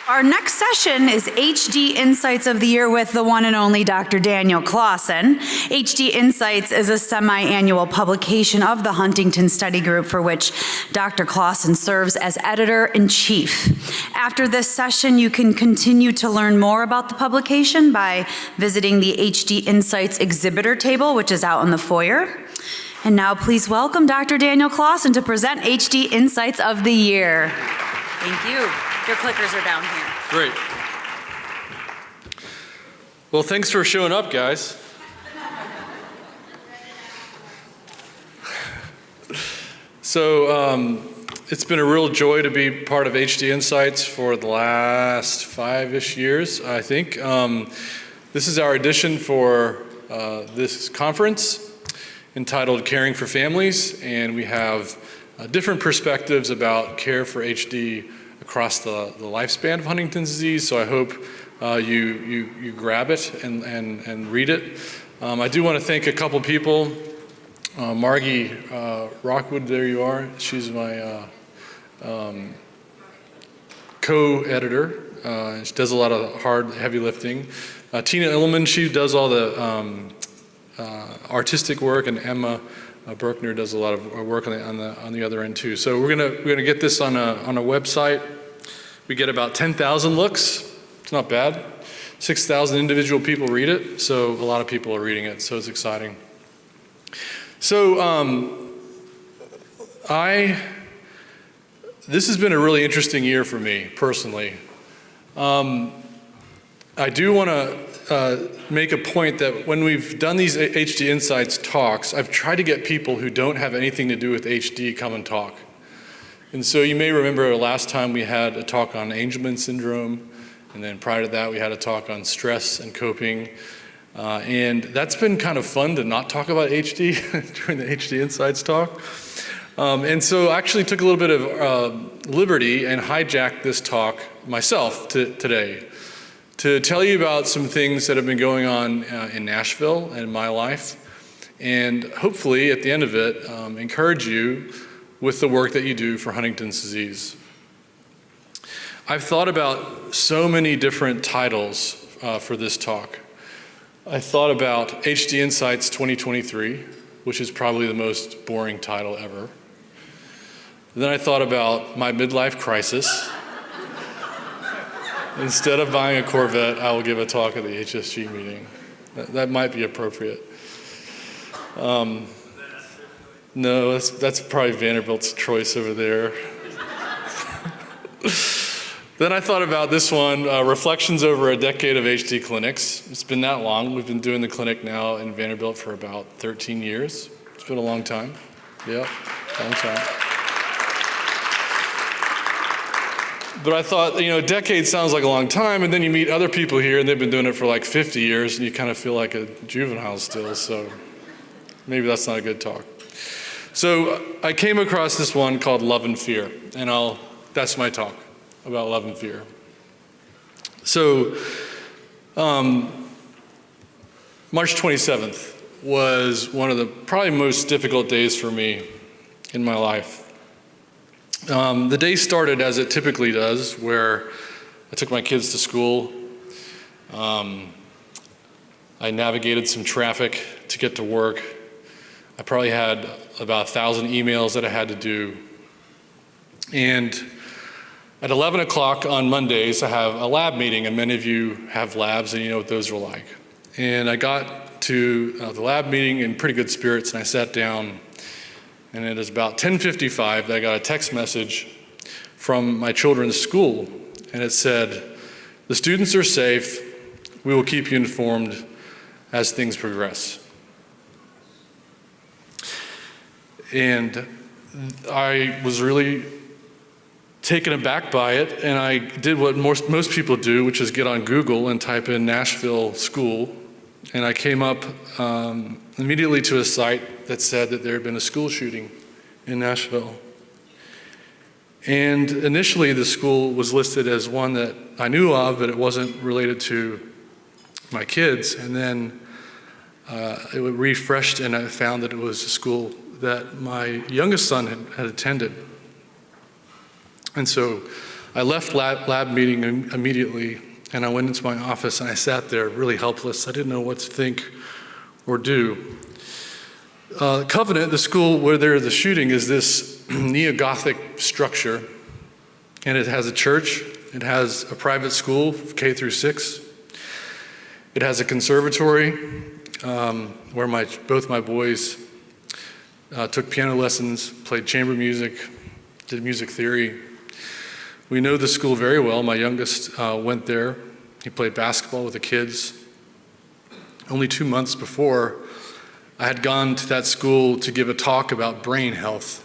Our next session is HD Insights of the Year with the one and only Dr. Daniel Claassen. HD Insights is a semi-annual publication of the Huntington Study Group for which Dr. Claassen serves as editor-in-chief. After this session, you can continue to learn more about the publication by visiting the HD Insights exhibitor table, which is out in the foyer. And now please welcome Dr. Daniel Claassen to present HD Insights of the Year. Thank you. Your clickers are down here. Great. Well, thanks for showing up, guys. So it's been a real joy to be part of HD Insights for the last 5-ish years, I think. This is our edition for this conference entitled Caring for Families, and we have different perspectives about care for HD across the lifespan of Huntington's disease, so I hope you grab it and read it. I do want to thank a couple people. Margie Rockwood, there you are. She's my co-editor. She does a lot of heavy lifting. Tina Illman, she does all the artistic work, and Emma Berkner does a lot of work on the other end too. So we're gonna get this on a website. We get about 10,000 looks. It's not bad. 6,000 individual people read it, so a lot of people are reading it, so it's exciting. So this has been a really interesting year for me personally. I do want to make a point that when we've done these HD Insights talks, I've tried to get people who don't have anything to do with HD come and talk. And so you may remember last time we had a talk on Angelman syndrome, and then prior to that we had a talk on stress and coping. And that's been kind of fun to not talk about HD during the HD Insights talk. And so I actually took a little bit of liberty and hijacked this talk myself today to tell you about some things that have been going on in Nashville and in my life, and hopefully at the end of it, encourage you with the work that you do for Huntington's disease. I've thought about so many different titles for this talk. I thought about HD Insights 2023, which is probably the most boring title ever. Then I thought about my midlife crisis. Instead of buying a Corvette, I will give a talk at the HSG meeting. That might be appropriate. No, that's probably Vanderbilt's choice over there. Then I thought about this one, Reflections over a Decade of HD Clinics. It's been that long. We've been doing the clinic now in Vanderbilt for about 13 years. It's been a long time. Yeah, long time. But I thought, a decade sounds like a long time, and then you meet other people here, and they've been doing it for like 50 years, and you kind of feel like a juvenile still, so maybe that's not a good talk. So I came across this one called Love and Fear, and that's my talk about love and fear. So March 27th was one of the probably most difficult days for me in my life. The day started as it typically does, where I took my kids to school. I navigated some traffic to get to work. I probably had about 1,000 emails that I had to do. And at 11 o'clock on Mondays, I have a lab meeting, and many of you have labs and you know what those are like. And I got to the lab meeting in pretty good spirits, and I sat down, and it was about 10:55 that I got a text message from my children's school, and it said, "The students are safe. We will keep you informed as things progress." And I was really taken aback by it, and I did what most people do, which is get on Google and type in Nashville school, and I came up immediately to a site that said that there had been a school shooting in Nashville. And initially the school was listed as one that I knew of, but it wasn't related to my kids, and then it refreshed, and I found that it was a school that my youngest son had attended. And so I left lab meeting immediately, and I went into my office, and I sat there really helpless. I didn't know what to think or do. Covenant, the school where there's the shooting, is this neo-Gothic structure, and it has a church, it has a private school, K through 6. It has a conservatory where both my boys took piano lessons, played chamber music, did music theory. We know the school very well. My youngest went there. He played basketball with the kids. Only 2 months before, I had gone to that school to give a talk about brain health.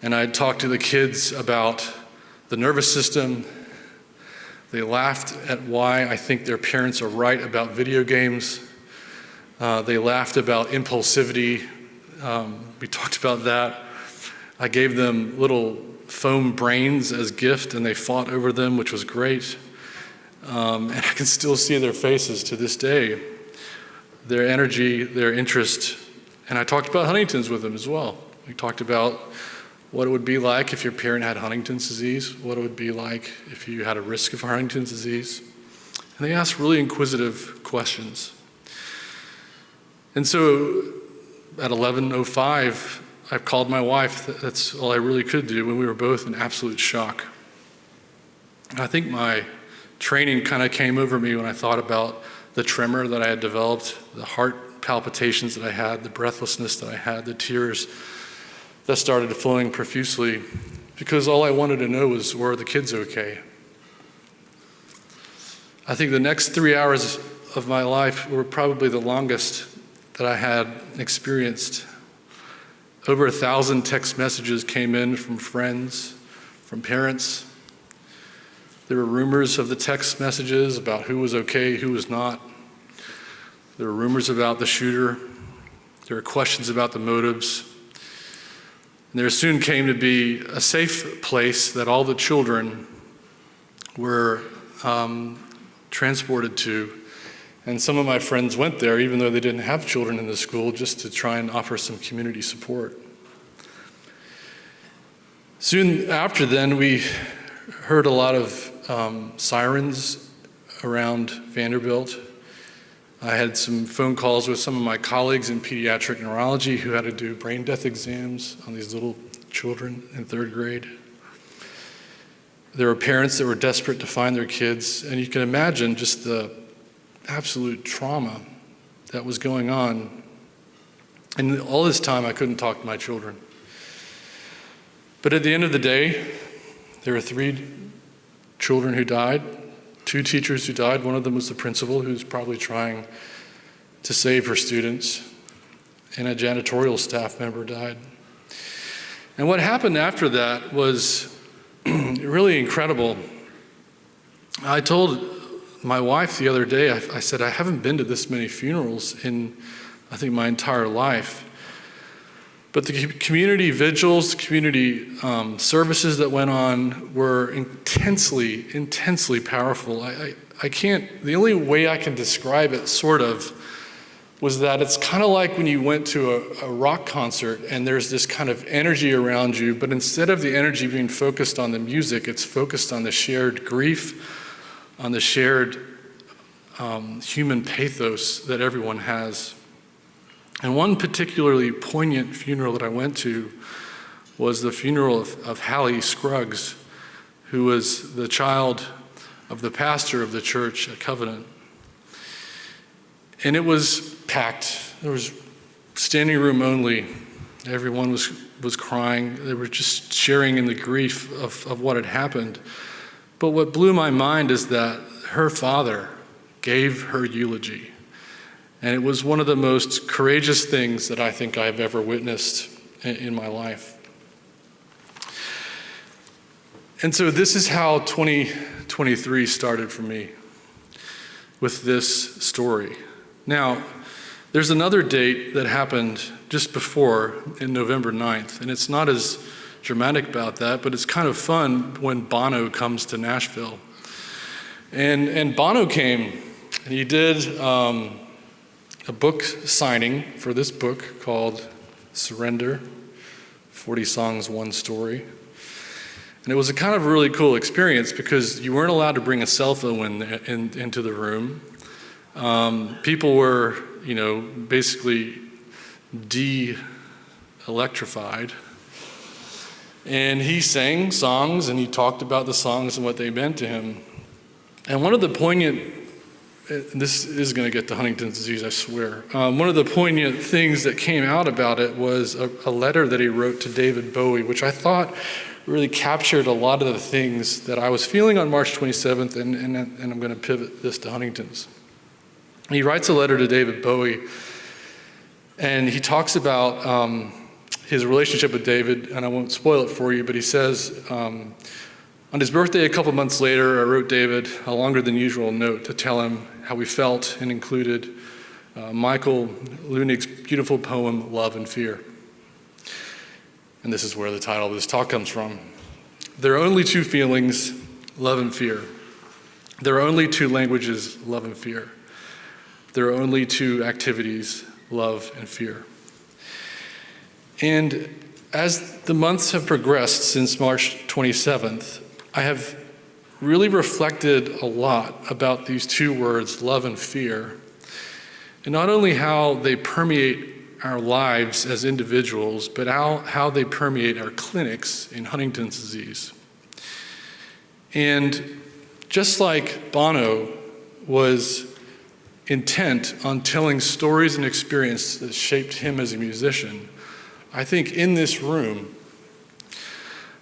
And I had talked to the kids about the nervous system. They laughed at why I think their parents are right about video games. They laughed about impulsivity. We talked about that. I gave them little foam brains as gift, and they fought over them, which was great. And I can still see their faces to this day, their energy, their interest. And I talked about Huntington's with them as well. We talked about what it would be like if your parent had Huntington's disease, what it would be like if you had a risk of Huntington's disease. And they asked really inquisitive questions. And so at 11:05, I called my wife. That's all I really could do when we were both in absolute shock. I think my training kind of came over me when I thought about the tremor that I had developed, the heart palpitations that I had, the breathlessness that I had, the tears that started flowing profusely, because all I wanted to know was, were the kids okay? I think the next 3 hours of my life were probably the longest that I had experienced. Over 1,000 text messages came in from friends, from parents. There were rumors of the text messages about who was okay, who was not. There were rumors about the shooter. There were questions about the motives. And there soon came to be a safe place that all the children were transported to. And some of my friends went there, even though they didn't have children in the school, just to try and offer some community support. Soon after then, we heard a lot of sirens around Vanderbilt. I had some phone calls with some of my colleagues in pediatric neurology who had to do brain death exams on these little children in 3rd grade. There were parents that were desperate to find their kids, and you can imagine just the absolute trauma that was going on. And all this time, I couldn't talk to my children. But at the end of the day, there were 3 children who died, 2 teachers who died. One of them was the principal, who's probably trying to save her students, and a janitorial staff member died. And what happened after that was really incredible. I told my wife the other day, I said, I haven't been to this many funerals in, I think, my entire life. But the community vigils, community services that went on were intensely, intensely powerful. I can't, the only way I can describe it, sort of, was that it's kind of like when you went to a rock concert and there's this kind of energy around you, but instead of the energy being focused on the music, it's focused on the shared grief, on the shared human pathos that everyone has. And one particularly poignant funeral that I went to was the funeral of Hallie Scruggs, who was the child of the pastor of the church at Covenant. And it was packed. There was standing room only. Everyone was crying. They were just sharing in the grief of what had happened. But what blew my mind is that her father gave her eulogy. And it was one of the most courageous things that I think I've ever witnessed in my life. And so this is how 2023 started for me, with this story. Now, there's another date that happened just before, in November 9th, and it's not as dramatic about that, but it's kind of fun when Bono comes to Nashville. And Bono came, and he did a book signing for this book called Surrender, 40 Songs, One Story. And it was a kind of really cool experience because you weren't allowed to bring a cell phone into the room. People were, basically de-electrified. And he sang songs and he talked about the songs and what they meant to him. And one of the poignant, this is going to get to Huntington's disease, I swear. One of the poignant things that came out about it was a letter that he wrote to David Bowie, which I thought really captured a lot of the things that I was feeling on March 27th, and I'm going to pivot this to Huntington's. He writes a letter to David Bowie, and he talks about his relationship with David, and I won't spoil it for you, but he says, on his birthday a couple months later, I wrote David a longer than usual note to tell him how we felt, and included Michael Lunig's beautiful poem, Love and Fear. And this is where the title of this talk comes from. There are only two feelings, love and fear. There are only two languages, love and fear. There are only two activities, love and fear. And as the months have progressed since March 27th, I have really reflected a lot about these two words, love and fear, and not only how they permeate our lives as individuals, but how they permeate our clinics in Huntington's disease. And just like Bono was intent on telling stories and experiences that shaped him as a musician, I think in this room,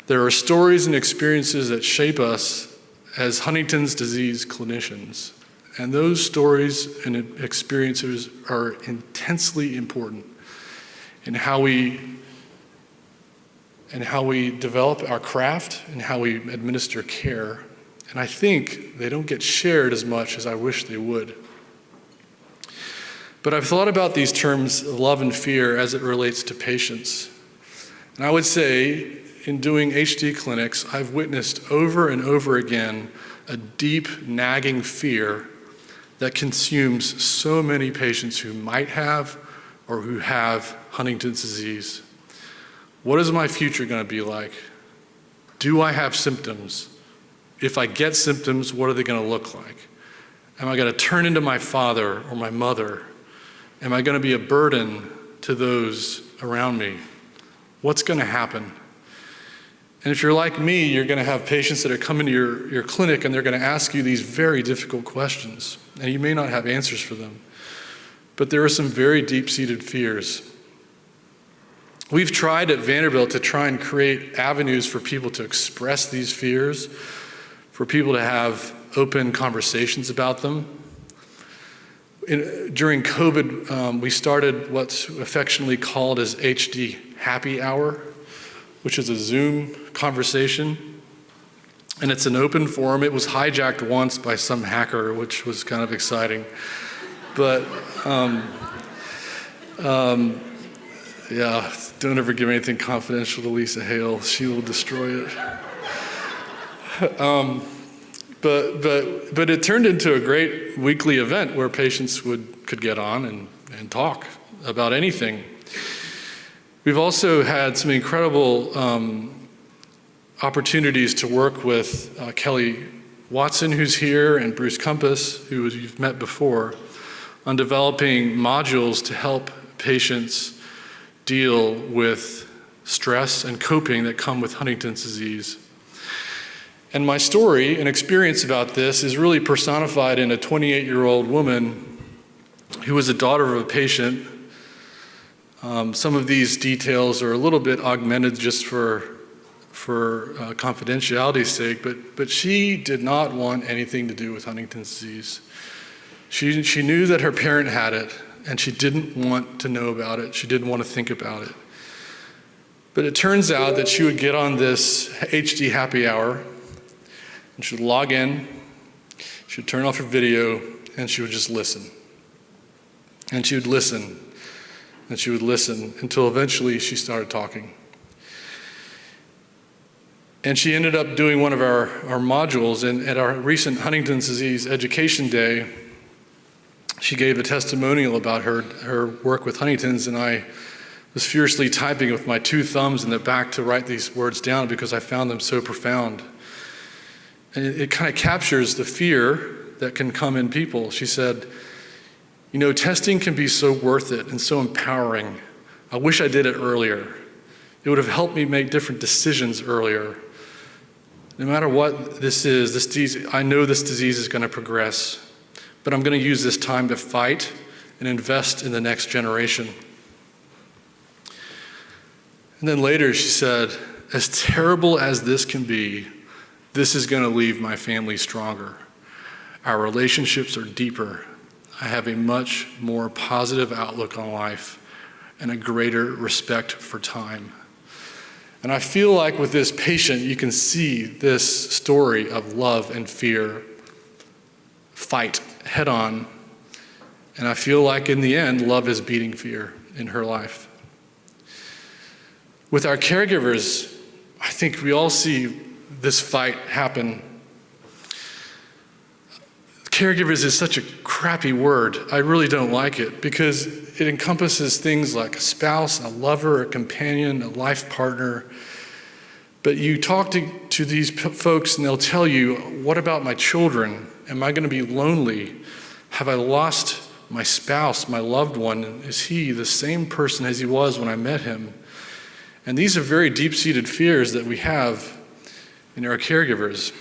there are stories and experiences that shape us as Huntington's disease clinicians. And those stories and experiences are intensely important in how we develop our craft and how we administer care. And I think they don't get shared as much as I wish they would. But I've thought about these terms, love and fear, as it relates to patients. And I would say, in doing HD clinics, I've witnessed over and over again a deep, nagging fear that consumes so many patients who might have or who have Huntington's disease. What is my future going to be like? Do I have symptoms? If I get symptoms, what are they going to look like? Am I going to turn into my father or my mother? Am I going to be a burden to those around me? What's going to happen? And if you're like me, you're going to have patients that are coming to your clinic and they're going to ask you these very difficult questions, and you may not have answers for them. But there are some very deep-seated fears. We've tried at Vanderbilt to try and create avenues for people to express these fears, for people to have open conversations about them. During COVID, we started what's affectionately called as HD Happy Hour, which is a Zoom conversation. And it's an open forum. It was hijacked once by some hacker, which was kind of exciting. But yeah, don't ever give anything confidential to Lisa Hale. She will destroy it. But it turned into a great weekly event where patients could get on and talk about anything. We've also had some incredible opportunities to work with Kelly Watson, who's here, and Bruce Compass, who you've met before, on developing modules to help patients deal with stress and coping that come with Huntington's disease. And my story and experience about this is really personified in a 28-year-old woman who was a daughter of a patient. Some of these details are a little bit augmented just for confidentiality's sake, but she did not want anything to do with Huntington's disease. She knew that her parent had it, and she didn't want to know about it. She didn't want to think about it. But it turns out that she would get on this HD happy hour, and she would log in, she would turn off her video, and she would just listen. And she would listen, and she would listen until eventually she started talking. And she ended up doing one of our modules, and at our recent Huntington's Disease Education Day, she gave a testimonial about her work with Huntington's, and I was furiously typing with my two thumbs in the back to write these words down because I found them so profound. And it kind of captures the fear that can come in people. She said, testing can be so worth it and so empowering. I wish I did it earlier. It would have helped me make different decisions earlier. No matter what this is, this disease, I know this disease is going to progress, but I'm going to use this time to fight and invest in the next generation. And then later she said, as terrible as this can be, this is going to leave my family stronger. Our relationships are deeper. I have a much more positive outlook on life and a greater respect for time. And I feel like with this patient, you can see this story of love and fear fight head on. And I feel like in the end, love is beating fear in her life. With our caregivers, I think we all see this fight happen. Caregivers is such a crappy word. I really don't like it because it encompasses things like a spouse, a lover, a companion, a life partner. But you talk to these folks and they'll tell you, what about my children? Am I going to be lonely? Have I lost my spouse, my loved one? Is he the same person as he was when I met him? And these are very deep-seated fears that we have in our caregivers.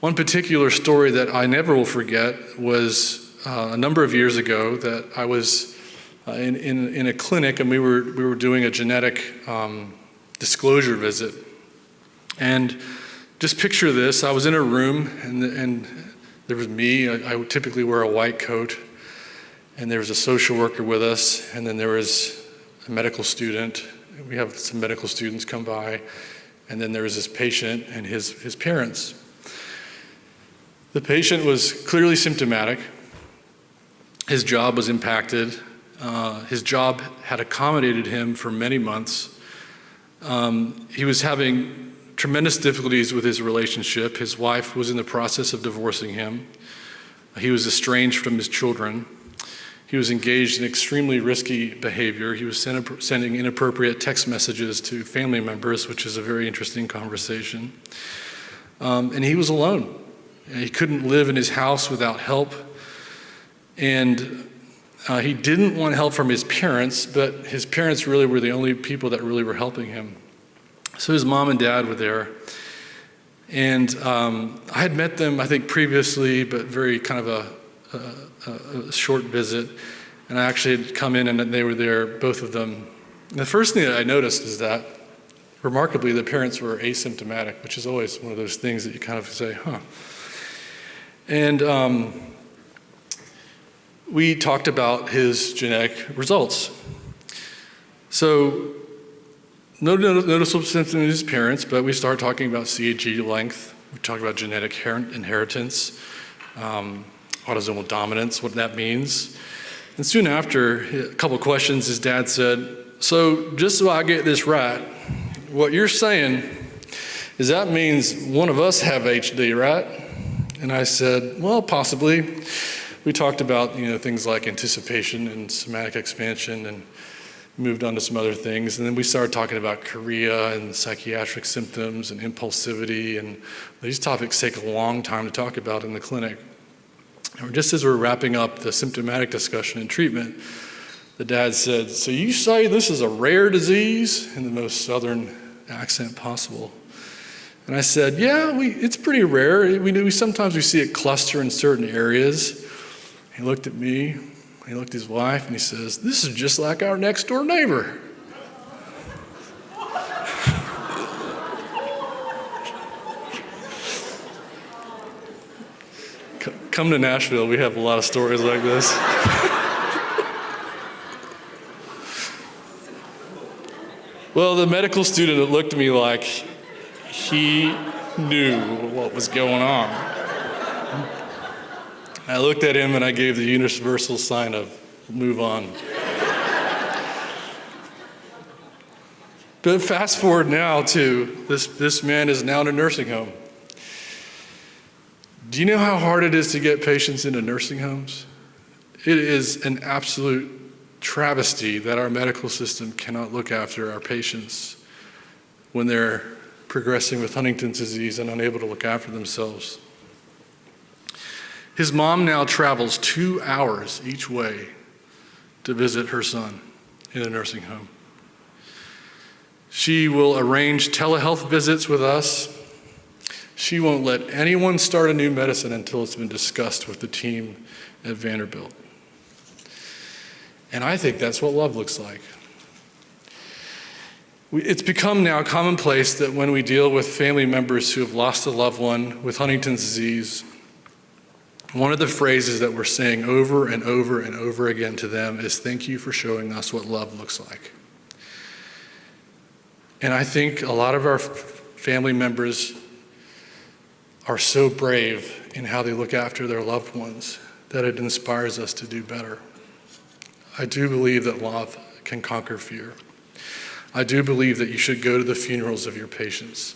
One particular story that I never will forget was a number of years ago that I was in a clinic and we were doing a genetic disclosure visit. And just picture this, I was in a room and there was me, I would typically wear a white coat, and there was a social worker with us, and then there was a medical student. We have some medical students come by, and then there was this patient and his parents. The patient was clearly symptomatic. His job was impacted. His job had accommodated him for many months. He was having tremendous difficulties with his relationship. His wife was in the process of divorcing him. He was estranged from his children. He was engaged in extremely risky behavior. He was sending inappropriate text messages to family members, which is a very interesting conversation. And he was alone. He couldn't live in his house without help. And he didn't want help from his parents, but his parents really were the only people that really were helping him. So his mom and dad were there. And I had met them, I think, previously, but very kind of a short visit. And I actually had come in and they were there, both of them. And the first thing that I noticed is that, remarkably, the parents were asymptomatic, which is always one of those things that you kind of say, huh. And we talked about his genetic results. So, no noticeable symptoms in his parents, but we started talking about CAG length. We talked about genetic inheritance, autosomal dominance, what that means. And soon after, a couple of questions, his dad said, so just so I get this right, what you're saying is that means one of us have HD, right? And I said, well, possibly. We talked about things like anticipation and somatic expansion and moved on to some other things. And then we started talking about chorea and psychiatric symptoms and impulsivity. And these topics take a long time to talk about in the clinic. And just as we're wrapping up the symptomatic discussion and treatment, the dad said, so you say this is a rare disease? In the most southern accent possible. And I said, yeah, it's pretty rare. We sometimes we see it cluster in certain areas. He looked at me, he looked at his wife, and he says, this is just like our next door neighbor. Come to Nashville, we have a lot of stories like this. Well, the medical student looked at me like he knew what was going on. I looked at him and I gave the universal sign of move on. But fast forward now to this man is now in a nursing home. Do you know how hard it is to get patients into nursing homes? It is an absolute travesty that our medical system cannot look after our patients when they're progressing with Huntington's disease and unable to look after themselves. His mom now travels 2 hours each way to visit her son in a nursing home. She will arrange telehealth visits with us. She won't let anyone start a new medicine until it's been discussed with the team at Vanderbilt. And I think that's what love looks like. It's become now commonplace that when we deal with family members who have lost a loved one with Huntington's disease, one of the phrases that we're saying over and over and over again to them is, "Thank you for showing us what love looks like." And I think a lot of our family members are so brave in how they look after their loved ones that it inspires us to do better. I do believe that love can conquer fear. I do believe that you should go to the funerals of your patients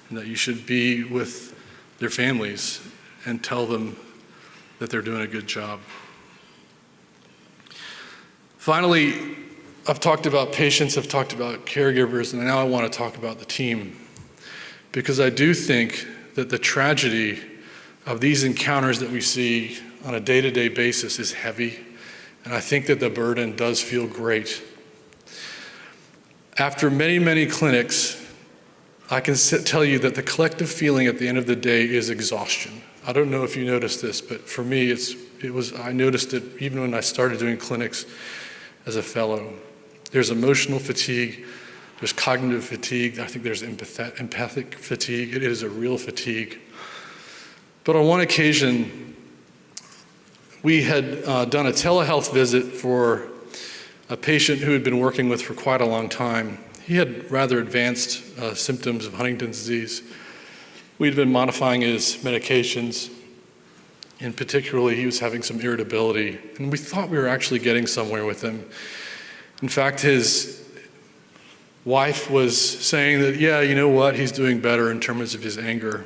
and that you should be with their families and tell them that they're doing a good job. Finally, I've talked about patients, I've talked about caregivers, and now I want to talk about the team. Because I do think that the tragedy of these encounters that we see on a day-to-day basis is heavy, and I think that the burden does feel great. After many, many clinics, I can tell you that the collective feeling at the end of the day is exhaustion. I don't know if you noticed this, but for me, I noticed it even when I started doing clinics as a fellow. There's emotional fatigue, there's cognitive fatigue, I think there's empathic fatigue. It is a real fatigue. But on one occasion, we had done a telehealth visit for a patient who had been working with for quite a long time. He had rather advanced symptoms of Huntington's disease. We'd been modifying his medications, and particularly he was having some irritability, and we thought we were actually getting somewhere with him. In fact, his wife was saying that, yeah, you know what, he's doing better in terms of his anger.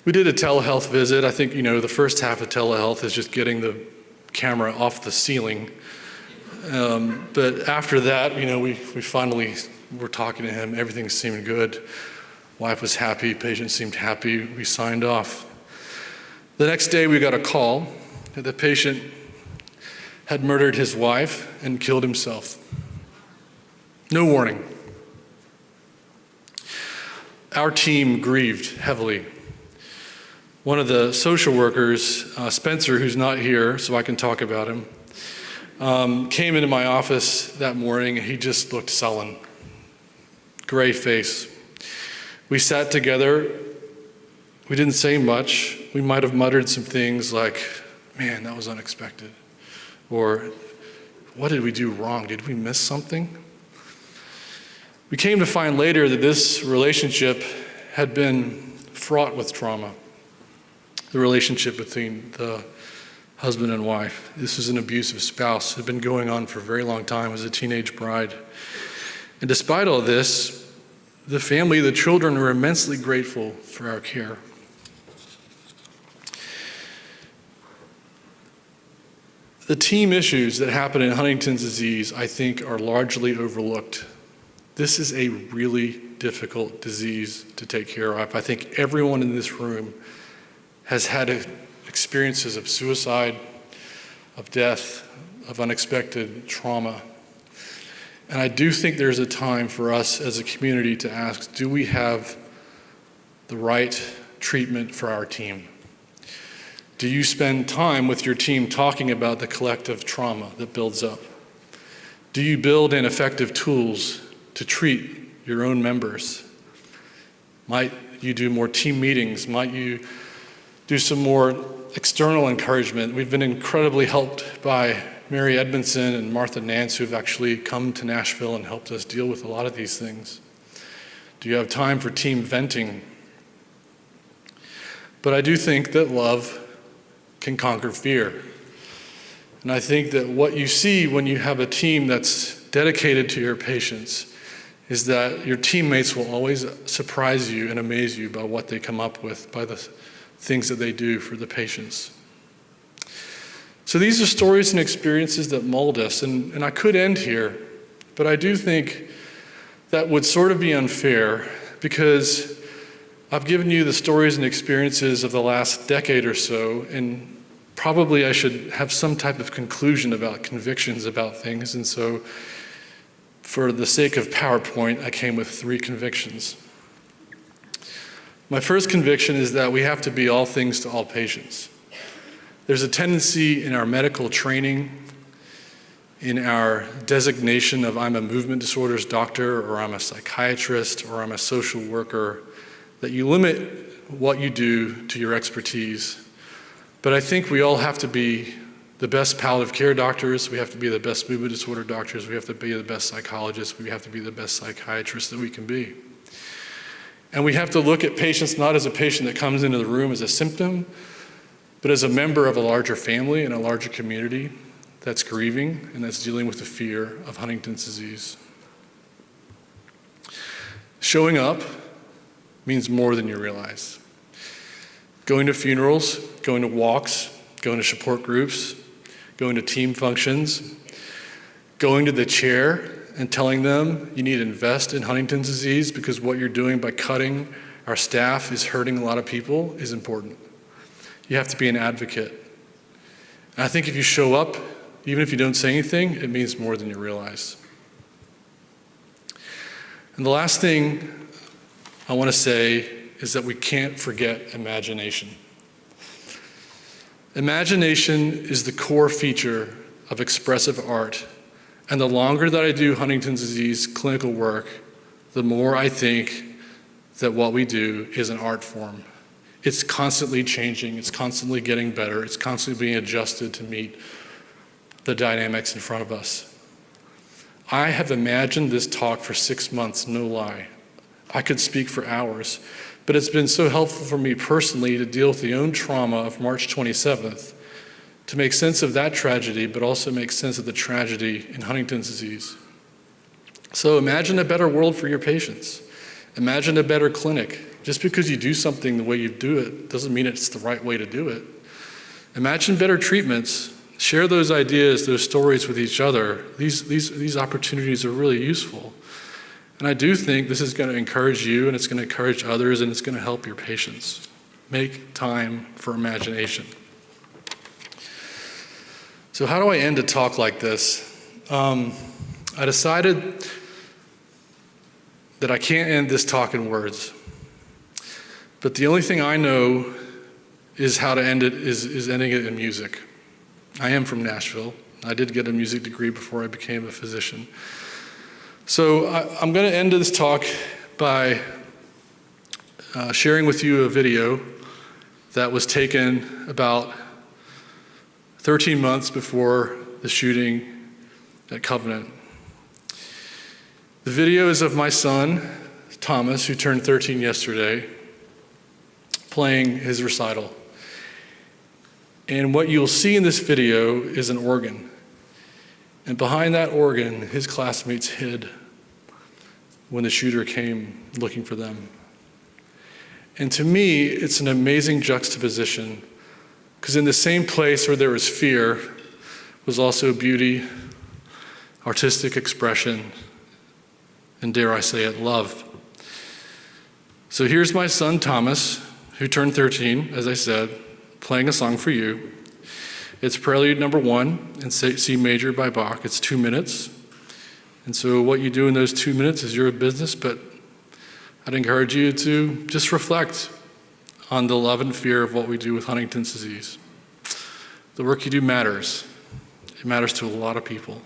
We did a telehealth visit. I think, the first half of telehealth is just getting the camera off the ceiling. But after that, we finally were talking to him. Everything seemed good. Wife was happy. Patient seemed happy. We signed off. The next day, we got a call that the patient had murdered his wife and killed himself. No warning. Our team grieved heavily. One of the social workers, Spencer, who's not here, so I can talk about him, came into my office that morning and he just looked sullen, gray face. We sat together. We didn't say much. We might have muttered some things like, "Man, that was unexpected." Or, "What did we do wrong? Did we miss something?" We came to find later that this relationship had been fraught with trauma. The relationship between the husband and wife. This was an abusive spouse. It had been going on for a very long time as a teenage bride. And despite all this, the family, the children were immensely grateful for our care. The team issues that happen in Huntington's disease, I think, are largely overlooked. This is a really difficult disease to take care of. I think everyone in this room has had experiences of suicide, of death, of unexpected trauma. And I do think there's a time for us as a community to ask, do we have the right treatment for our team? Do you spend time with your team talking about the collective trauma that builds up? Do you build in effective tools to treat your own members? Might you do more team meetings? Might you do some more external encouragement? We've been incredibly helped by Mary Edmondson and Martha Nance, who've actually come to Nashville and helped us deal with a lot of these things. Do you have time for team venting? But I do think that love can conquer fear. And I think that what you see when you have a team that's dedicated to your patients is that your teammates will always surprise you and amaze you by what they come up with, by the things that they do for the patients. So these are stories and experiences that mold us, and I could end here, but I do think that would sort of be unfair because I've given you the stories and experiences of the last decade or so, and probably I should have some type of conclusion about convictions about things, and so for the sake of PowerPoint, I came with 3 convictions. My first conviction is that we have to be all things to all patients. There's a tendency in our medical training, in our designation of I'm a movement disorders doctor, or I'm a psychiatrist, or I'm a social worker, that you limit what you do to your expertise. But I think we all have to be the best palliative care doctors, we have to be the best movement disorder doctors, we have to be the best psychologists, we have to be the best psychiatrists that we can be. And we have to look at patients not as a patient that comes into the room as a symptom, but as a member of a larger family and a larger community that's grieving and that's dealing with the fear of Huntington's disease. Showing up means more than you realize. Going to funerals, going to walks, going to support groups, going to team functions, going to the chair and telling them you need to invest in Huntington's disease because what you're doing by cutting our staff is hurting a lot of people is important. You have to be an advocate. And I think if you show up, even if you don't say anything, it means more than you realize. And the last thing I want to say is that we can't forget imagination. Imagination is the core feature of expressive art. And the longer that I do Huntington's disease clinical work, the more I think that what we do is an art form. It's constantly changing, it's constantly getting better, it's constantly being adjusted to meet the dynamics in front of us. I have imagined this talk for 6 months, no lie. I could speak for hours, but it's been so helpful for me personally to deal with the own trauma of March 27th, to make sense of that tragedy, but also make sense of the tragedy in Huntington's disease. So imagine a better world for your patients. Imagine a better clinic. Just because you do something the way you do it doesn't mean it's the right way to do it. Imagine better treatments. Share those ideas, those stories with each other. These opportunities are really useful. And I do think this is going to encourage you, and it's going to encourage others, and it's going to help your patients. Make time for imagination. So how do I end a talk like this? I decided that I can't end this talk in words. But the only thing I know is how to end it is ending it in music. I am from Nashville. I did get a music degree before I became a physician. So I'm going to end this talk by sharing with you a video that was taken about 13 months before the shooting at Covenant. The video is of my son, Thomas, who turned 13 yesterday, playing his recital. And what you'll see in this video is an organ. And behind that organ, his classmates hid when the shooter came looking for them. And to me, it's an amazing juxtaposition, because in the same place where there was fear was also beauty, artistic expression, and dare I say it, love. So here's my son, Thomas, who turned 13, as I said, playing a song for you. It's Prelude number 1 in C major by Bach. It's 2 minutes. And so what you do in those 2 minutes is your business, but I'd encourage you to just reflect on the love and fear of what we do with Huntington's disease. The work you do matters. It matters to a lot of people.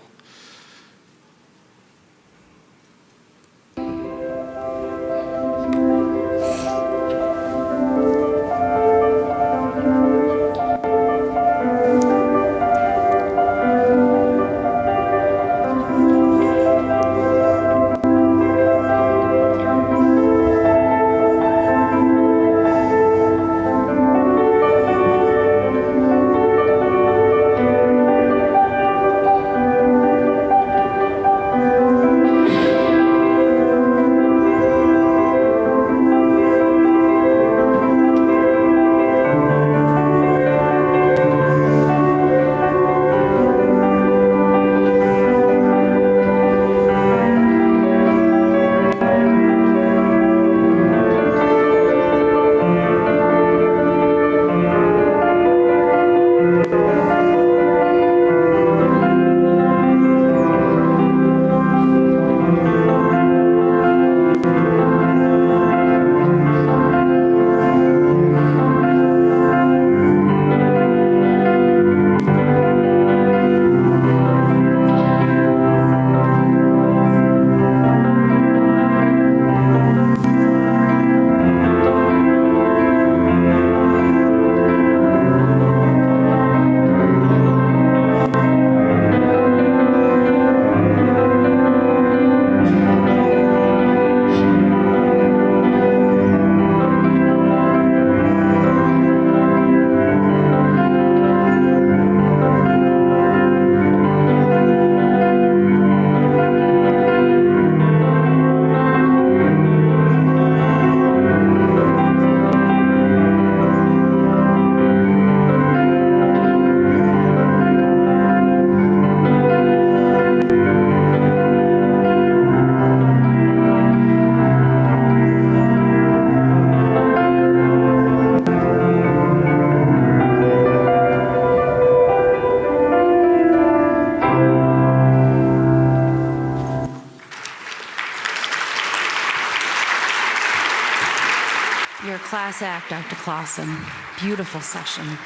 Your class act, Dr. Claassen. Beautiful session.